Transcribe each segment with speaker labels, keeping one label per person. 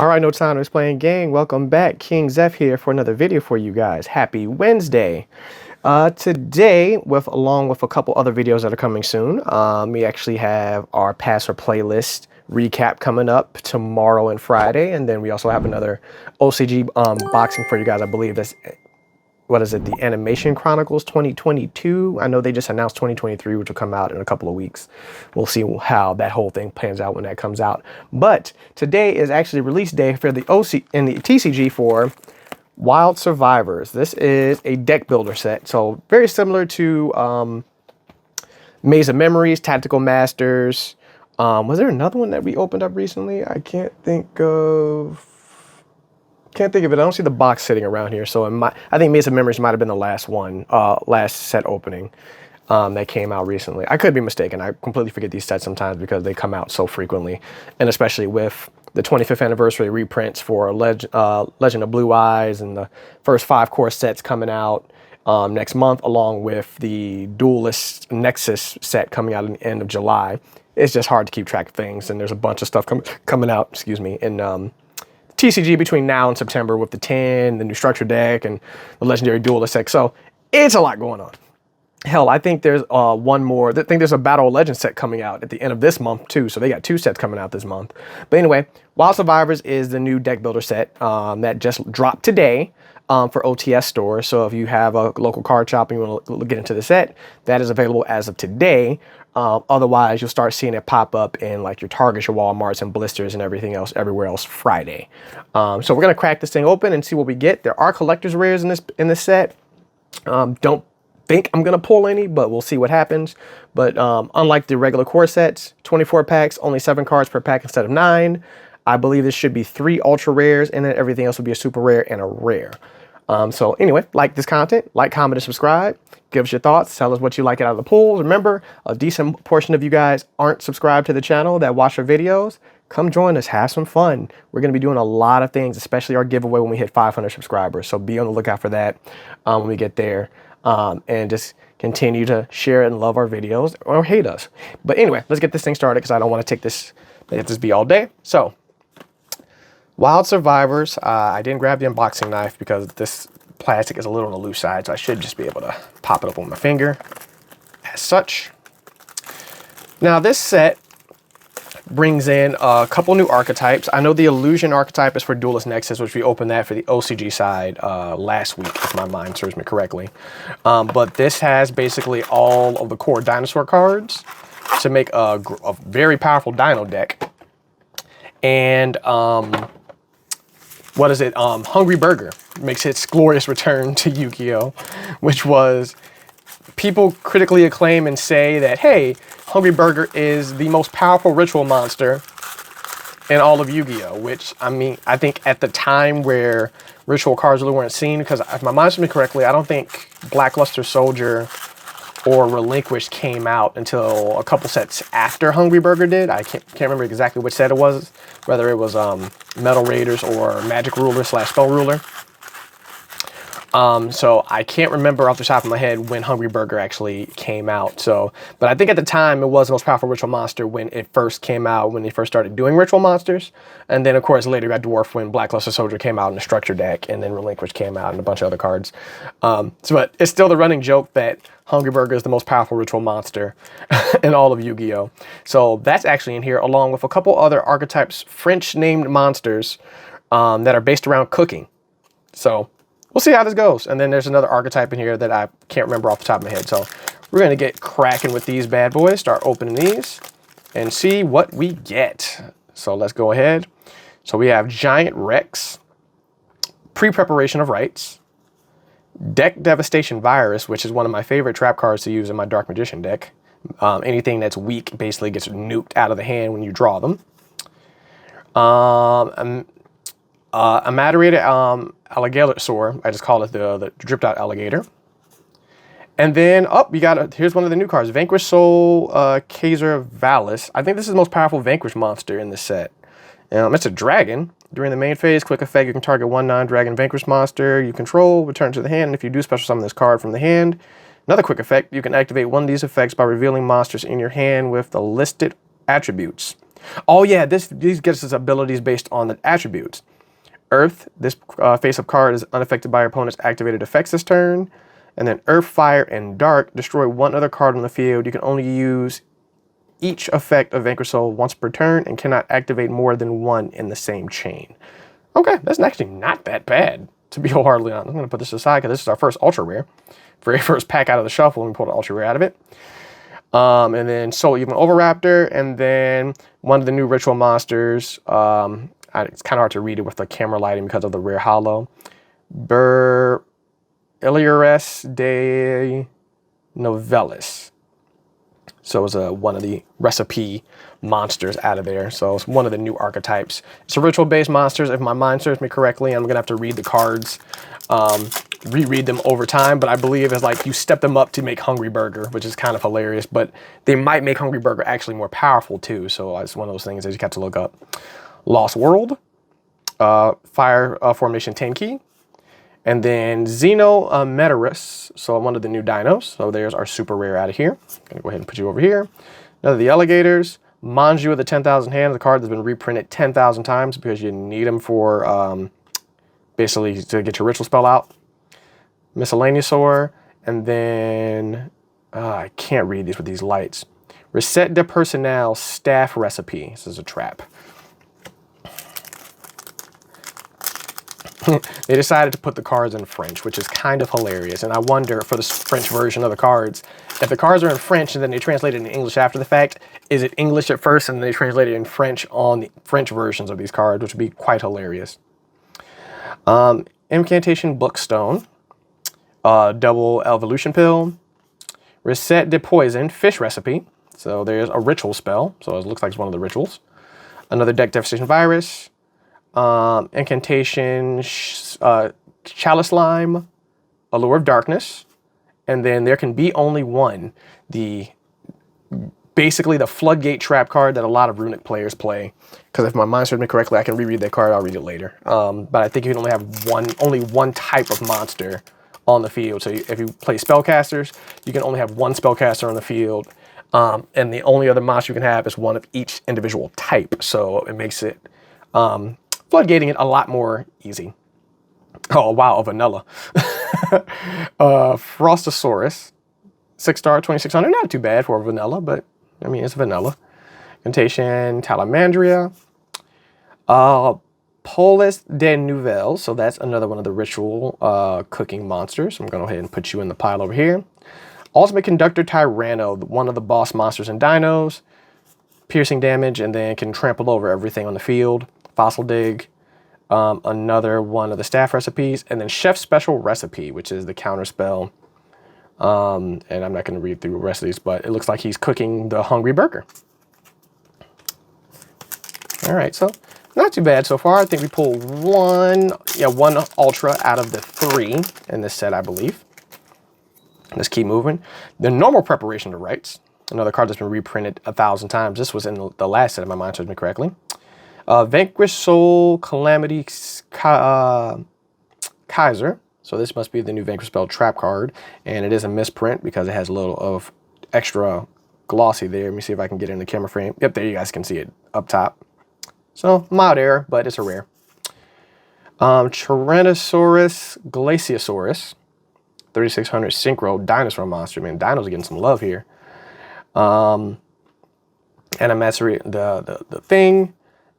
Speaker 1: All right, no time to explain, gang. Welcome back. KingXeph here for another video for you guys. Happy Wednesday. Today, along with a couple other videos that are coming soon, we actually have our Passer playlist recap coming up tomorrow and Friday, and then we also have another OCG boxing for you guys. I believe that's, what is it, the Animation Chronicles 2022. I know they just announced 2023, which will come out in a couple of weeks. We'll see how that whole thing pans out when that comes out. But today is actually release day for the OC and the TCG for Wild Survivors. This is a deck builder set, so very similar to Maze of Memories, Tactical Masters. Was there another one that we opened up recently? I can't think of it. I don't see the box sitting around here, so I think Maze of Memories might have been the last one, last set opening that came out recently. I could be mistaken. I completely forget these sets sometimes because they come out so frequently, and especially with the 25th anniversary reprints for Legend of Blue Eyes and the first 5 core sets coming out next month, along with the Duelist Nexus set coming out at the end of July. It's just hard to keep track of things, and there's a bunch of stuff coming out, excuse me, in TCG between now and September with the 10, the new structure deck, and the legendary duelist deck. So it's a lot going on. Hell, I think there's one more. I think there's a Battle of Legends set coming out at the end of this month too. So they got 2 sets coming out this month. But anyway, Wild Survivors is the new deck builder set that just dropped today for OTS stores. So if you have a local card shop and you want to get into the set, that is available as of today. Otherwise, you'll start seeing it pop up in like your Targets, your Walmarts, and Blisters and everything else, everywhere else Friday. So we're gonna crack this thing open and see what we get. There are collector's rares in this set. Don't think I'm gonna pull any, but we'll see what happens. But unlike the regular core sets, 24 packs, only 7 cards per pack instead of 9. I believe this should be 3 ultra rares, and then everything else will be a super rare and a rare. So anyway, like this content, like, comment, and subscribe. Give us your thoughts. Tell us what you like out of the pools. Remember, a decent portion of you guys aren't subscribed to the channel that watch our videos. Come join us. Have some fun. We're going to be doing a lot of things, especially our giveaway when we hit 500 subscribers. So be on the lookout for that when we get there. And just continue to share and love our videos or hate us. But anyway, let's get this thing started because I don't want to let this be all day. So, Wild Survivors. I didn't grab the unboxing knife because this plastic is a little on the loose side, so I should just be able to pop it up with my finger as such. Now this set brings in a couple new archetypes. I know the Illusion archetype is for Duelist Nexus, which we opened that for the OCG side last week, if my mind serves me correctly. But this has basically all of the core dinosaur cards to make a very powerful dino deck. And what is it? Hungry Burger makes its glorious return to Yu-Gi-Oh!, which was people critically acclaim and say that, hey, Hungry Burger is the most powerful ritual monster in all of Yu-Gi-Oh!, which, I mean, I think at the time where ritual cards really weren't seen, because if my mind serves me correctly, I don't think Blackluster Soldier or Relinquished came out until a couple sets after Hungry Burger did. I can't remember exactly which set it was, whether it was Metal Raiders or Magic Ruler / Spell Ruler. So I can't remember off the top of my head when Hungry Burger actually came out. So, but I think at the time it was the most powerful ritual monster when it first came out, when they first started doing ritual monsters. And then of course later got dwarfed when Blackluster Soldier came out in the structure deck, and then Relinquished came out and a bunch of other cards. But it's still the running joke that Hungry Burger is the most powerful ritual monster in all of Yu-Gi-Oh! So that's actually in here, along with a couple other archetypes, French named monsters that are based around cooking. So we'll see how this goes. And then there's another archetype in here that I can't remember off the top of my head. So we're going to get cracking with these bad boys, start opening these, and see what we get. So let's go ahead. So we have Giant Rex, Pre-Preparation of Rites, Deck Devastation Virus, which is one of my favorite trap cards to use in my Dark Magician deck. Anything that's weak basically gets nuked out of the hand when you draw them. Amaderated Alligator, I just call it the dripped out alligator. And then here's one of the new cards, Vanquish Soul Kaiser Valis. I think this is the most powerful Vanquish monster in this set. It's a dragon. During the main phase, quick effect, you can target 1 non-dragon Vanquish monster you control, return it to the hand, and if you do special summon this card from the hand, another quick effect, you can activate one of these effects by revealing monsters in your hand with the listed attributes. Oh yeah, these gets its abilities based on the attributes. Earth, this face-up card is unaffected by your opponent's activated effects this turn. And then Earth, Fire, and Dark, destroy one other card on the field. You can only use each effect of Vanquish Soul once per turn and cannot activate more than one in the same chain. Okay, that's actually not that bad, to be wholeheartedly honest. I'm going to put this aside because this is our first Ultra Rare. Very first pack out of the shuffle, and we pulled an Ultra Rare out of it. And then Soul Even Oviraptor, and then one of the new ritual monsters. It's kind of hard to read it with the camera lighting because of the rare holo. Illyres de Novellis. So it's one of the recipe monsters out of there. So it's one of the new archetypes. It's a ritual-based monsters. If my mind serves me correctly, I'm going to have to read the cards, reread them over time. But I believe it's like you step them up to make Hungry Burger, which is kind of hilarious. But they might make Hungry Burger actually more powerful too. So it's one of those things that you got to look up. Lost World, Fire Formation Tenki. And then Xenometeorus, so one of the new dinos. So there's our super rare out of here. Gonna go ahead and put you over here. Another of the alligators. Manju of the 10,000 Hands, the card that's been reprinted 10,000 times because you need them for basically to get your ritual spell out. Miscellaneousaur. And then, I can't read these with these lights. Recette de Personnel Staff Recipe. This is a trap. They decided to put the cards in French, which is kind of hilarious. And I wonder, for the French version of the cards, if the cards are in French and then they translate it in English after the fact, is it English at first and then they translate it in French on the French versions of these cards, which would be quite hilarious. Incantation Bookstone, Double Evolution Pill, Reset de Poison, Fish Recipe. So there's a ritual spell, so it looks like it's one of the rituals. Another Deck Devastation Virus. Incantation, Chalice Lime, Allure of Darkness, and then there can be only one. Basically the Floodgate trap card that a lot of Runic players play. Because if my mind serves me correctly, I can reread that card. I'll read it later. But I think you can only have only one type of monster on the field. So if you play spellcasters, you can only have one spellcaster on the field. And the only other monster you can have is one of each individual type. So it makes it floodgating it a lot more easy. Oh, wow, a vanilla. Frostosaurus, 6-star, 2600. Not too bad for a vanilla, but I mean, it's vanilla. Incantation, Talamandria. Polis de Nouvelle. So that's another one of the ritual cooking monsters. I'm going to go ahead and put you in the pile over here. Ultimate Conductor Tyranno, one of the boss monsters in Dinos. Piercing damage, and then can trample over everything on the field. Fossil Dig, another one of the staff recipes, and then Chef's Special Recipe, which is the counter spell. And I'm not going to read through the rest of these, but it looks like he's cooking the Hungry Burger. All right, so not too bad so far. I think we pulled one Ultra out of the 3 in this set, I believe. Let's keep moving. The normal preparation of rites. Another card that's been reprinted 1,000 times. This was in the last set, if my mind serves me correctly. Vanquish Soul Calamity Kaiser. So this must be the new Vanquish Spell trap card. And it is a misprint because it has a little of extra glossy there. Let me see if I can get it in the camera frame. Yep, there you guys can see it up top. So mild error, but it's a rare. Tyrannosaurus Glaciosaurus. 3600 Synchro Dinosaur Monster. Man, Dinos are getting some love here. And a Matsuri, the thing.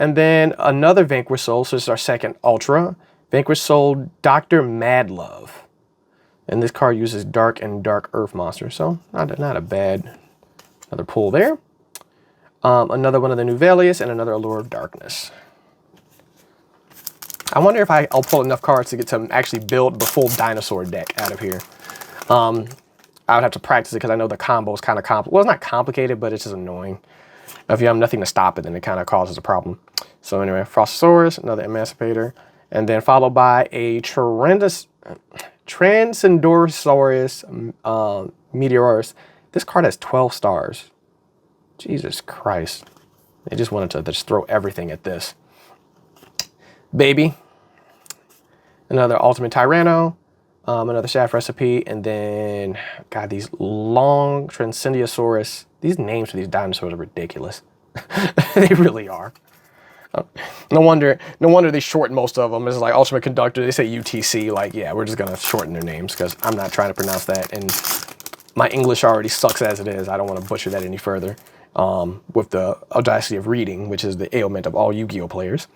Speaker 1: And then another Vanquish Soul, so this is our second Ultra. Vanquish Soul Dr. Madlove. And this card uses Dark and Dark Earth monsters, so not a bad, another pull there. Another one of the Nuvelius and another Allure of Darkness. I wonder if I'll pull enough cards to get to actually build the full dinosaur deck out of here. I would have to practice it because I know the combo is kind of complicated. Well, it's not complicated, but it's just annoying. If you have nothing to stop it, then it kind of causes a problem. So anyway, Frostosaurus, another Emancipator, and then followed by a Transcendorosaurus Meteorus. This card has 12 stars. Jesus Christ. They just wanted to just throw everything at this. Baby. Another Ultimate Tyranno. Another Shaft Recipe. And then, God, these long Transcendiosaurus. These names for these dinosaurs are ridiculous. They really are. No wonder they shorten most of them. It's like Ultimate Conductor. They say UTC. Like, yeah, we're just gonna shorten their names because I'm not trying to pronounce that, and my English already sucks as it is. I don't want to butcher that any further. With the audacity of reading, which is the ailment of all Yu-Gi-Oh players.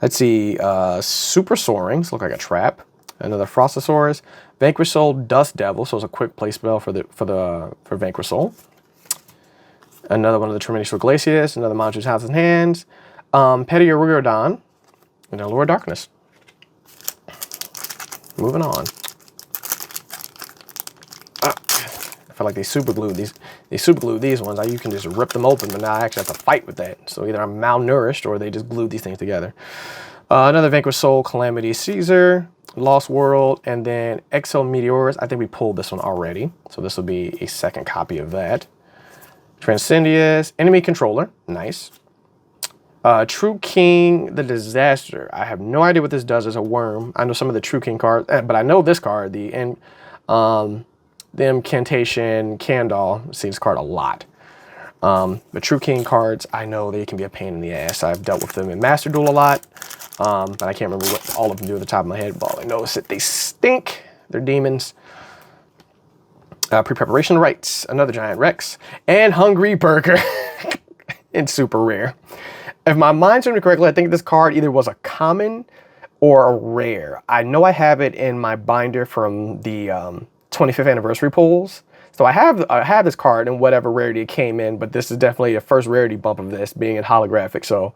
Speaker 1: Let's see. Super Soarings look like a trap. Another Frostosaurus. Vanquish Soul, Dust Devil. So it's a quick play spell for Vanquish Soul. Another one of the Tremendous Glacius. Another Monster's House in Hands. Petiorugodon. And a Lure of Darkness. Moving on. I feel like they super glued these ones. You can just rip them open, but now I actually have to fight with that. So either I'm malnourished or they just glued these things together. Another Vanquish Soul, Calamity Caesar, Lost World, and then Exo Meteorus. I think we pulled this one already, so this will be a second copy of that. Transcendius, Enemy Controller, nice. True King, the Disaster. I have no idea what this does as a worm. I know some of the True King cards, but I know this card, the Incantation Candle. See this card a lot. The True King cards, I know they can be a pain in the ass. I've dealt with them in Master Duel a lot, but I can't remember what all of them do at the top of my head. But all I know is that they stink. They're demons. Pre-preparation rites, another Giant Rex, and Hungry Burger. It's super rare. If my mind serves me correctly, I think this card either was a common or a rare. I know I have it in my binder from the 25th anniversary pulls. So I have this card in whatever rarity it came in, but this is definitely a first rarity bump of this, being in holographic. So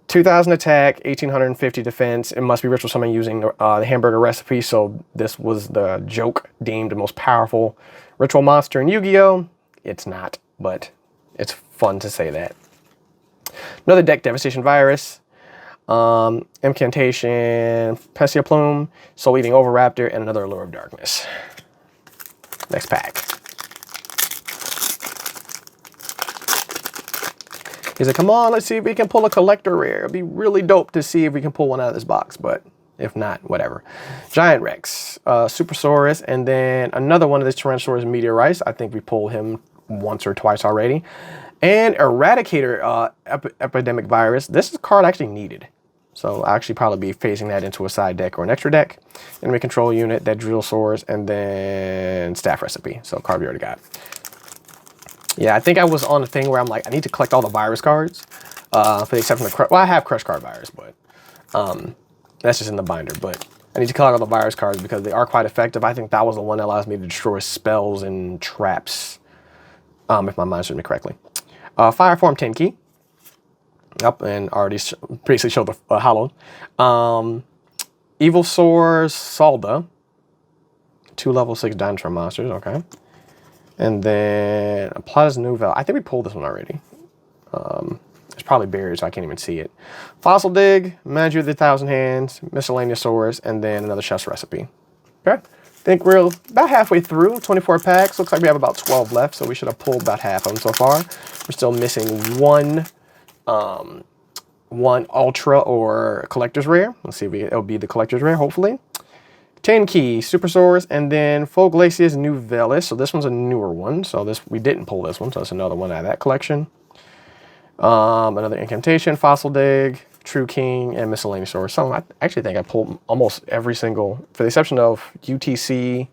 Speaker 1: 2,000 attack, 1,850 defense. It must be ritual summon using the hamburger recipe. So this was the joke deemed the most powerful ritual monster in Yu-Gi-Oh! It's not, but it's fun to say that. Another deck, Devastation Virus, Incantation, Pessia Plume, Soul Eating Oviraptor, and another Lure of Darkness. Next pack. He's like, come on, let's see if we can pull a collector rare. It'd be really dope to see if we can pull one out of this box, but if not, whatever. Giant Rex, Supersaurus, and then another one of this Tyrannosaurus Meteorites. I think we pulled him once or twice already. And Eradicator Epidemic Virus. This is a card I actually needed. So I'll actually probably be phasing that into a side deck or an extra deck. Enemy Control Unit, that Drill Swords, and then Staff Recipe. So card we already got. Yeah, I think I was on a thing where I'm like, I need to collect all the virus cards. For the exception of well, I have Crush Card Virus, but that's just in the binder. But I need to collect all the virus cards because they are quite effective. I think that was the one that allows me to destroy spells and traps, if my mind serves me correctly. Fire Form Tenki. Yep, and already basically showed the hollow. Evil Source Salda. 2 level 6 dinosaur monsters, okay. And then Plaza Nouvelle. I think we pulled this one already. It's probably buried, so I can't even see it. Fossil Dig, Manager of the Thousand Hands, Miscellaneous Swords, and then another Chef's Recipe. Okay. I think we're about halfway through, 24 packs. Looks like we have about 12 left, so we should have pulled about half of them so far. We're still missing one Ultra or Collector's Rare. Let's see if it'll be the Collector's Rare, hopefully. Tenki, Super Swords, and then Foglacius Nouvelis. So this one's a newer one. So we didn't pull this one, so it's another one out of that collection. Another Incantation, Fossil Dig, True King, and Miscellaneous Swords. So I actually think I pulled almost every single, for the exception of UTC,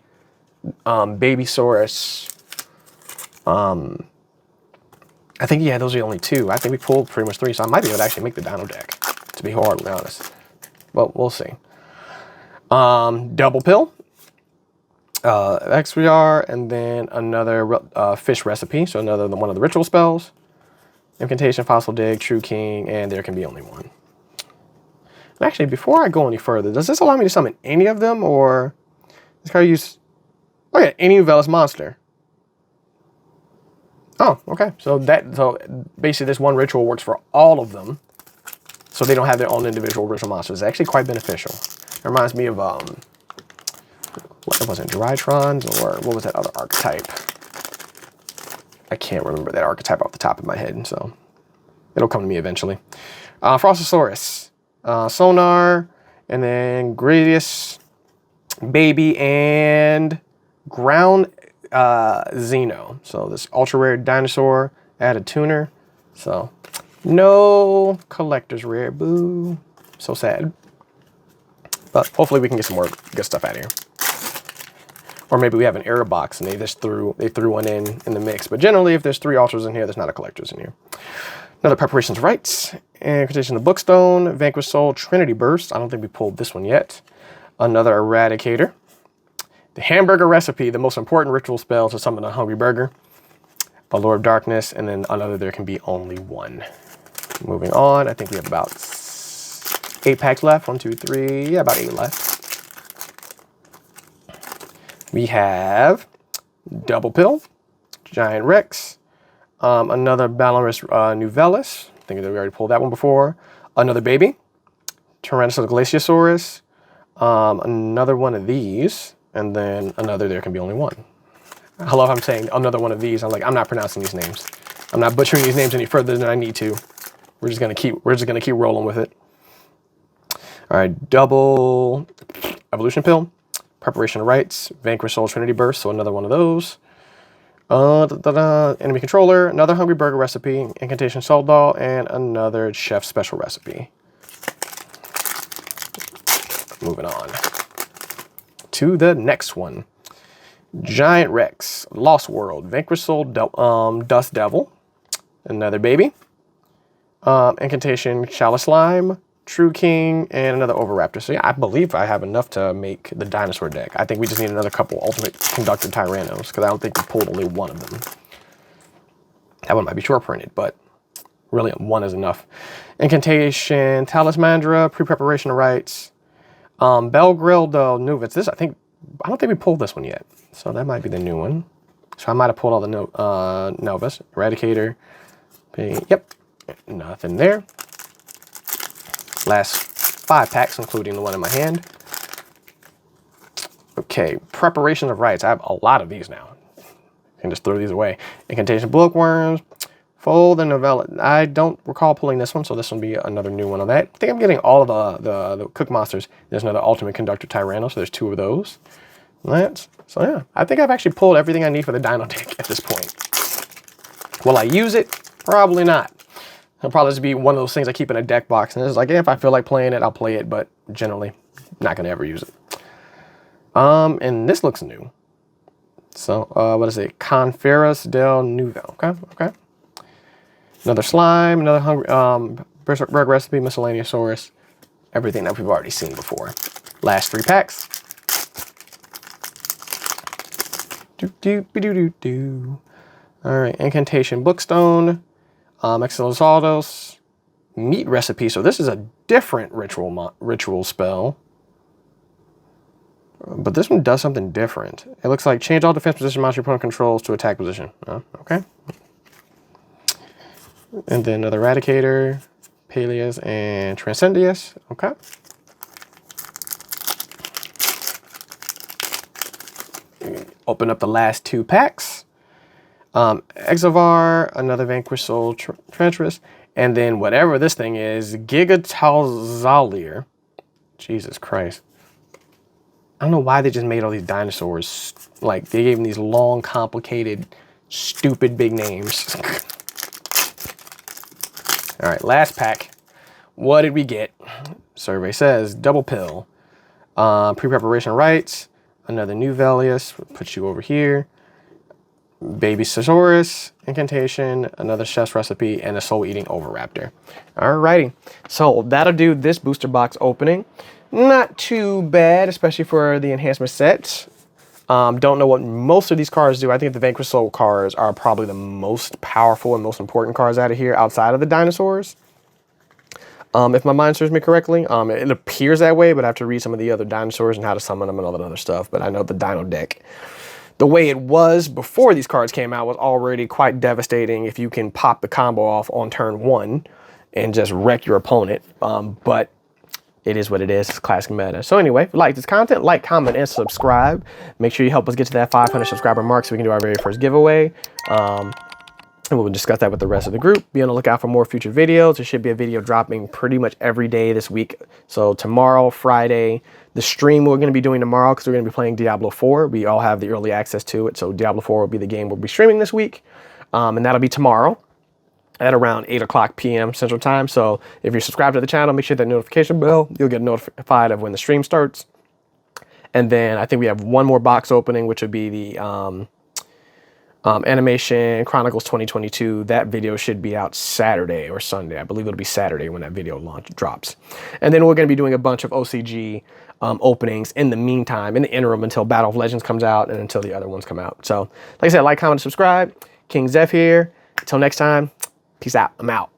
Speaker 1: Babysaurus. I think, yeah, those are the only 2. I think we pulled pretty much 3, so I might be able to actually make the Dino deck, to be horribly honest. Well, we'll see. Double Pill, XVR, and then another Fish Recipe, so another one of the ritual spells. Incantation, Fossil Dig, True King, and there can be only one. And actually, before I go any further, does this allow me to summon any of them, or this card use? Oh yeah, any Nouvelis monster. Oh, okay. So basically, this one ritual works for all of them, so they don't have their own individual ritual monsters. It's actually quite beneficial. It reminds me of what was it, Drytrons, or what was that other archetype? I can't remember that archetype off the top of my head, so it'll come to me eventually. Frostosaurus, Sonar, and then Gradius, Baby, and Ground Xeno. So this ultra rare dinosaur, add a tuner. So no collector's rare. Boo. So sad. But hopefully we can get some more good stuff out of here. Or maybe we have an error box and they threw one in the mix. But generally, if there's 3 ultras in here, there's not a collector's in here. Another Preparations Rites. And Condition of Bookstone. Vanquish Soul. Trinity Burst. I don't think we pulled this one yet. Another Eradicator. The Hamburger Recipe, the most important ritual spell to summon a hungry burger. A Lord of Darkness. And then another There Can Be Only One. Moving on. I think we have about 8 packs left. 1, 2, 3. Yeah, about 8 left. We have Double Pill, Giant Rex, another Balorus Nuvellis. I think that we already pulled that one before. Another baby, Tyrannosaurus Glaciosaurus, another one of these, and then another There Can Be Only One. I love how I'm saying another one of these. I'm like, I'm not pronouncing these names. I'm not butchering these names any further than I need to. We're just gonna keep rolling with it. All right, Double Evolution Pill. Preparation Rites, Vanquish Soul Trinity Burst, so another one of those. Enemy Controller, another Hungry Burger Recipe, Incantation Salt Doll, and another Chef Special Recipe. Moving on to the next one. Giant Rex, Lost World, Vanquish Soul Dust Devil, another baby. Incantation Shallow Slime, True King, and another Overraptor. So yeah, I believe I have enough to make the dinosaur deck. I think we just need another couple Ultimate Conductor Tyrannos, because I don't think we pulled only one of them. That one might be short printed, but really one is enough. Incantation, Talismandra, Pre-Preparation Rites, Belgril del Nuvitz. This, I don't think we pulled this one yet. So that might be the new one. So I might have pulled all the Novus. Eradicator. Yep, nothing there. Last 5 packs, including the one in my hand. Okay, Preparation of Rites. I have a lot of these now. I can just throw these away. Incantation Bookworms, Fold and Novella. I don't recall pulling this one, so this will be another new one on that. I think I'm getting all of the Cook Monsters. There's another Ultimate Conductor Tyranno, so there's 2 of those. So yeah, I think I've actually pulled everything I need for the Dino deck at this point. Will I use it? Probably not. It'll probably just be one of those things I keep in a deck box. And it's like, yeah, if I feel like playing it, I'll play it, but generally not going to ever use it. And this looks new. So, what is it? Conferus del Nuvo. Okay. Another Slime, another Hungry, Berserk Recipe, Miscellaneousaurus. Everything that we've already seen before. Last 3 packs. All right, Incantation Bookstone. Exosaldos, Meat Recipe. So this is a different ritual spell. But this one does something different. It looks like change all defense position monster your opponent controls to attack position. Oh, okay. And then another Eradicator, Peleus, and Transcendius. Okay. Open up the last 2 packs. Exovar, another Vanquish Soul Treacherous, and then whatever this thing is, Gigatalzalier. Jesus Christ. I don't know why they just made all these dinosaurs. Like, they gave them these long, complicated, stupid big names. All right, last pack. What did we get? Survey says Double Pill, Pre-Preparation Rites, another Nuvelius, put you over here. Baby Sasaurus, Incantation, another Chef's Recipe, and a Soul-Eating Overraptor. Alrighty, so that'll do this booster box opening. Not too bad, especially for the enhancement sets. Don't know what most of these cards do. I think the Vanquish Soul cards are probably the most powerful and most important cards out of here outside of the dinosaurs. If my mind serves me correctly. It appears that way, but I have to read some of the other dinosaurs and how to summon them and all that other stuff. But I know the Dino deck, the way it was before these cards came out, was already quite devastating if you can pop the combo off on turn 1 and just wreck your opponent. But it is what it is. It's classic meta. So anyway, if you like this content, like, comment, and subscribe. Make sure you help us get to that 500 subscriber mark so we can do our very first giveaway. And we'll discuss that with the rest of the group. Be on the lookout for more future videos. There should be a video dropping pretty much every day this week. So tomorrow, Friday, the stream we're going to be doing tomorrow, because we're going to be playing Diablo 4. We all have the early access to it. So Diablo 4 will be the game we'll be streaming this week. And that'll be tomorrow. at around 8 o'clock p.m. Central Time. So if you're subscribed to the channel, make sure that notification bell, you'll get notified of when the stream starts. And then I think we have one more box opening, which would be the Animation Chronicles 2022. That video should be out Saturday or Sunday. I believe it'll be Saturday when that video drops. And then we're going to be doing a bunch of OCG openings in the meantime, in the interim, until Battle of Legends comes out and until the other ones come out. So like I said, like, comment, subscribe. KingXeph here. Until next time, peace out. I'm out.